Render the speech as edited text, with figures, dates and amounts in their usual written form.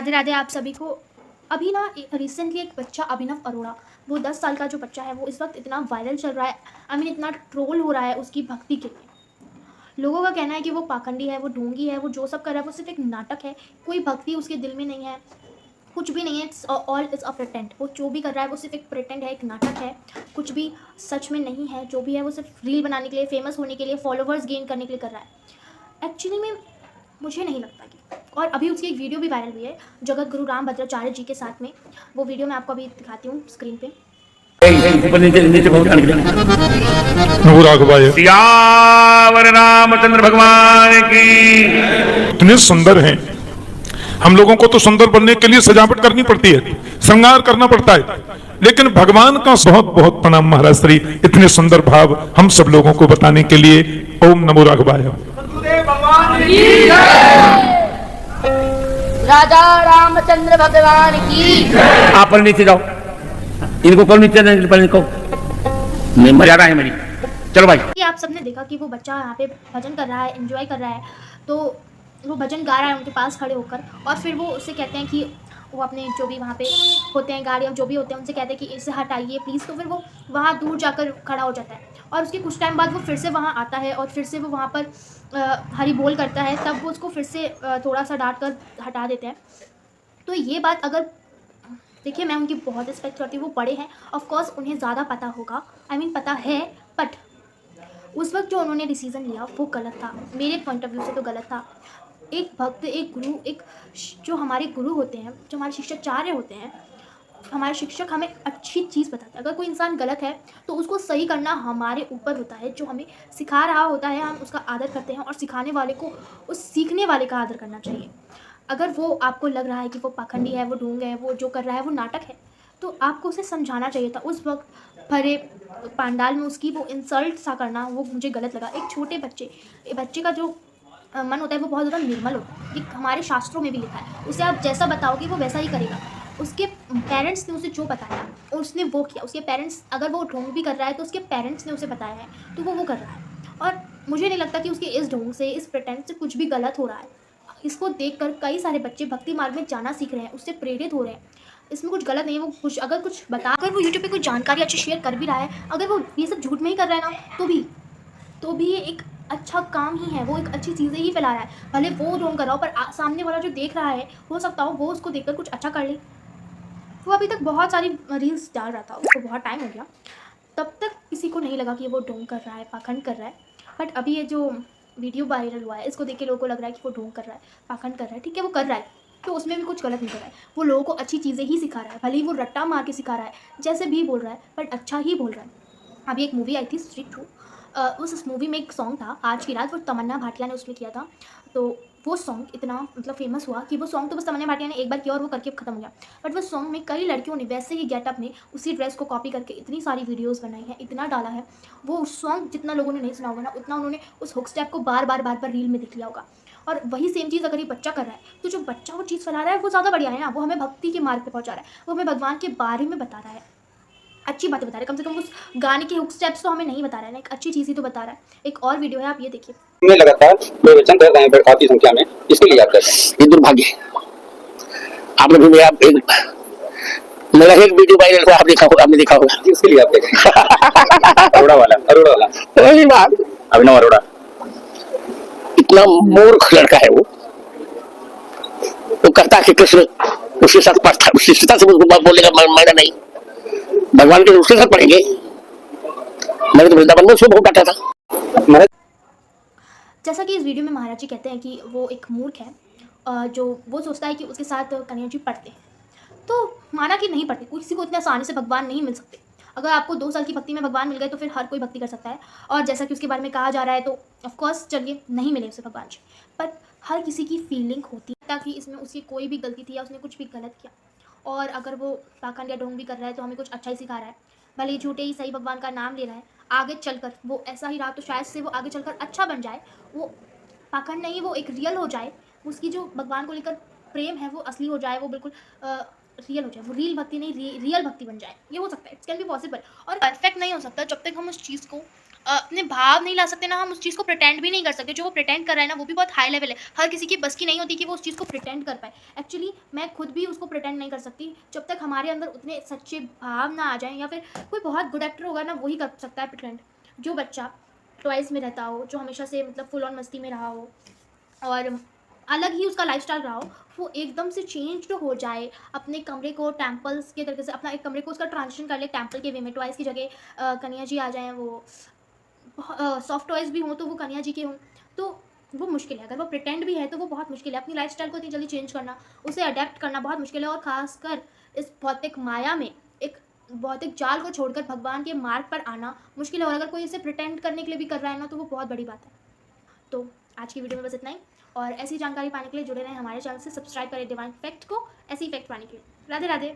राधे राधे आप सभी को। अभी ना रिसेंटली एक बच्चा अभिनव अरोड़ा, वो 10 साल का जो बच्चा है, वो इस वक्त इतना वायरल चल रहा है। आई मीन इतना ट्रोल हो रहा है उसकी भक्ति के लिए। लोगों का कहना है कि वो पाखंडी है, वो ढोंगी है, वो जो सब कर रहा है वो सिर्फ एक नाटक है, कोई भक्ति उसके दिल में नहीं है, कुछ भी नहीं है। It's all is a pretend. वो जो भी कर रहा है वो सिर्फ एक प्रिटेंड है, एक नाटक है, कुछ भी सच में नहीं है। जो भी है वो सिर्फ रील बनाने के लिए, फेमस होने के लिए, फॉलोवर्स गेन करने के लिए कर रहा है। एक्चुअली में मुझे नहीं लगता कि, और अभी उसकी एक वीडियो भी वायरल हुई है जगत गुरु रामभद्राचार्य जी के साथ में। वो वीडियो मैं आपको अभी दिखाती हूँ स्क्रीन पे। सियावर रामचंद्र भगवान की। इतने सुंदर हैं। हम लोगों को तो सुंदर बनने के लिए सजावट करनी पड़ती है, श्रृंगार करना पड़ता है, लेकिन भगवान का बहुत बहुत प्रणाम महाराज श्री, इतने सुंदर भाव हम सब लोगों को बताने के लिए। ओम नमो राघवाय। राजा रामचंद्र भगवान की। आप पर नीचे जाओ, इनको कौन नीचे पर इनको मर्यादा है मेरी। चलो भाई। कि आप सबने देखा कि वो बच्चा यहाँ पे भजन कर रहा है, एंजॉय कर रहा है, तो वो भजन गा रहा है उनके पास खड़े होकर, और फिर वो उससे कहते हैं कि वो अपने जो भी वहाँ पे होते हैं गार्ड या जो भी होते हैं उनसे कहते हैं कि इसे हटाइए प्लीज़। तो फिर वो वहाँ दूर जाकर खड़ा हो जाता है, और उसके कुछ टाइम बाद वो फिर से वहाँ आता है और फिर से वो वहाँ पर हरि बोल करता है। तब वो उसको फिर से थोड़ा सा डांट कर हटा देते हैं। तो ये बात अगर देखिए, मैं उनकी बहुत रिस्पेक्ट करती हूँ, वो बड़े हैं, ऑफ कोर्स उन्हें ज़्यादा पता होगा, आई मीन पता है, बट उस वक्त जो उन्होंने डिसीज़न लिया वो गलत था। मेरे पॉइंट ऑफ व्यू से तो गलत था। एक भक्त, एक गुरु, एक जो हमारे गुरु होते हैं, जो हमारे शिक्षाचार्य होते हैं, हमारे शिक्षक हमें अच्छी चीज़ बताते हैं। अगर कोई इंसान गलत है तो उसको सही करना हमारे ऊपर होता है। जो हमें सिखा रहा होता है हम उसका आदर करते हैं, और सिखाने वाले को उस सीखने वाले का आदर करना चाहिए। अगर वो आपको लग रहा है कि वो पाखंडी है, वो ढोंग है, वो जो कर रहा है वो नाटक है, तो आपको उसे समझाना चाहिए था। उस वक्त भरे पंडाल में उसकी वो इंसल्ट सा करना, वो मुझे गलत लगा। एक छोटे बच्चे का जो मन होता है वो बहुत ज़्यादा निर्मल होता है। ये हमारे शास्त्रों में भी लिखा है, उसे आप जैसा बताओगे वो वैसा ही करेगा। उसके पेरेंट्स ने उसे जो बताया उसने वो किया। उसके पेरेंट्स, अगर वो ढोंग भी कर रहा है तो उसके पेरेंट्स ने उसे बताया है, तो वो कर रहा है। और मुझे नहीं लगता कि उसके इस ढोंग से, इस प्रिटेंड से कुछ भी गलत हो रहा है। इसको देखकर कई सारे बच्चे भक्ति मार्ग में जाना सीख रहे हैं, उससे प्रेरित हो रहे हैं। इसमें कुछ गलत नहीं है। वो कुछ अगर कुछ बता, अगर वो यूट्यूब पे कोई जानकारी अच्छी शेयर कर भी रहा है, अगर वो ये सब झूठ में ही कर रहा है ना, तो भी ये एक अच्छा काम ही है। वो एक अच्छी चीज़ें ही फैला रहा है। भले वो ढोंग कर रहा हो, पर सामने वाला जो देख रहा है, हो सकता हो वो उसको देखकर कुछ अच्छा कर ले। वो अभी तक बहुत सारी रील्स डाल रहा था, उसको बहुत टाइम हो गया, तब तक किसी को नहीं लगा कि वो ढोंग कर रहा है, पाखंड कर रहा है। बट अभी ये जो वीडियो वायरल हुआ है, इसको देख के लोगों को लग रहा है कि वो ढोंग कर रहा है, पाखंड कर रहा है। ठीक है, वो कर रहा है, तो उसमें भी कुछ गलत नहीं कर रहा है। वो लोगों को अच्छी चीज़ें ही सिखा रहा है, भले ही वो रट्टा मार के सिखा रहा है, जैसे भी बोल रहा है, बट अच्छा ही बोल रहा है। अभी एक मूवी आई थी स्ट्रीट टू, उस मूवी में एक सॉन्ग था आज की रात, वो तमन्ना भाटिया ने उसमें किया था। तो वो सॉन्ग इतना मतलब फेमस हुआ कि वो सॉन्ग तो बस तमन्ना भाटिया ने एक बार किया और वो करके ख़त्म हो गया। बट वो सॉन्ग में कई लड़कियों ने वैसे ही गेटअप में उसी ड्रेस को कॉपी करके इतनी सारी वीडियोस बनाई हैं, इतना डाला है। वो सॉन्ग जितना लोगों ने नहीं सुना होगा ना, उतना उन्होंने उस हुक स्टेप को बार बार रील में दिख लिया होगा। और वही सेम चीज़ अगर ये बच्चा कर रहा है, तो जो बच्चा वो चीज़ फैला रहा है वो ज़्यादा बढ़िया है ना। वो हमें भक्ति के मार्ग पर पहुँचा रहा है, वो हमें भगवान के बारे में बता रहा है, अच्छी बातें बता रहा है। कम से कम उस गाने के हुक स्टेप्स तो हमें नहीं बता रहा है ना, एक अच्छी चीज़ ही तो बता रहा है। एक और वीडियो है, आप ये देखिए। में लगातार प्रवचन कर रहे हैं काफी संख्या में, इसके लिए आप कर रहे हैं। ये दुर्भाग्य है। आपने भी मेरा एक वीडियो वायरल हुआ, आपने देखा होगा। इसके लिए आप कर रहे हैं। अरोड़ा वाला वही बात, अभिनव अरोड़ा इतना मूर्ख लड़का है वो कहता है कि कृष्ण उसके साथ पढ़ता, उस शिष्यता से बोलेगा मैंने नहीं, भगवान के उसके साथ पढ़ेंगे। मैंने तो वृंदावन में उसको बहुत डांटा था। जैसा कि इस वीडियो में महाराज जी कहते हैं कि वो एक मूर्ख है, जो वो सोचता है कि उसके साथ कन्हैया जी पढ़ते हैं। तो माना कि नहीं पढ़ते, किसी को इतने आसानी से भगवान नहीं मिल सकते। अगर आपको 2 साल की भक्ति में भगवान मिल गए तो फिर हर कोई भक्ति कर सकता है। और जैसा कि उसके बारे में कहा जा रहा है, तो ऑफकोर्स चलिए नहीं मिले उसे भगवान जी, पर हर किसी की फीलिंग होती है ताकि इसमें उसकी कोई भी गलती थी या उसने कुछ भी गलत किया। और अगर वो पाखंड या ढोंग भी कर रहा है तो हमें कुछ अच्छा ही सिखा रहा है। भले ही झूठे ही सही भगवान का नाम ले रहा है, आगे चलकर वो ऐसा ही रहा तो शायद से वो आगे चलकर अच्छा बन जाए। वो पाखंड नहीं, वो एक रियल हो जाए। उसकी जो भगवान को लेकर प्रेम है वो असली हो जाए, वो बिल्कुल रियल हो जाए। वो रील भक्ति नहीं, रियल भक्ति बन जाए। ये हो सकता है, इट्स कैन बी पॉसिबल। और परफेक्ट नहीं हो सकता जब तक हम उस चीज़ को अपने भाव नहीं ला सकते ना, हम उस चीज़ को प्रिटेंड भी नहीं कर सकते। जो वो प्रिटेंड कर रहा है ना, वो भी बहुत हाई लेवल है। हर किसी की बस की नहीं होती कि वो उस चीज़ को प्रिटेंड कर पाए। एक्चुअली मैं खुद भी उसको प्रिटेंड नहीं कर सकती, जब तक हमारे अंदर उतने सच्चे भाव ना आ जाएँ, या फिर कोई बहुत गुड एक्टर होगा ना, वही कर सकता है प्रिटेंड। जो बच्चा टॉयज़ में रहता हो, जो हमेशा से मतलब फुल ऑन मस्ती में रहा हो और अलग ही उसका लाइफ़स्टाइल रहा हो, वो एकदम से चेंज्ड हो जाए, अपने कमरे को टेम्पल्स के तरीके से, अपना एक कमरे को उसका ट्रांजिशन कर ले टेम्पल के वे में। टॉयज़ की जगह कन्हैया जी आ जाएँ, वो सॉफ्ट टॉयज़ भी हों तो वो कन्हैया जी के हों, तो वो मुश्किल है। अगर वो प्रिटेंड भी है तो वो बहुत मुश्किल है। अपनी लाइफ़स्टाइल को इतनी जल्दी चेंज करना, उसे अडैप्ट करना बहुत मुश्किल है, और ख़ासकर इस भौतिक माया में, एक भौतिक जाल को छोड़कर भगवान के मार्ग पर आना मुश्किल है। और अगर कोई इसे प्रिटेंड करने के लिए भी कर रहा है ना, तो वो बहुत बड़ी बात है। तो आज की वीडियो में बस इतना ही, और ऐसी जानकारी पाने के लिए जुड़े रहें हमारे चैनल से। सब्सक्राइब करें डिवाइन फैक्ट को, ऐसी फैक्ट पाने के लिए। राधे राधे।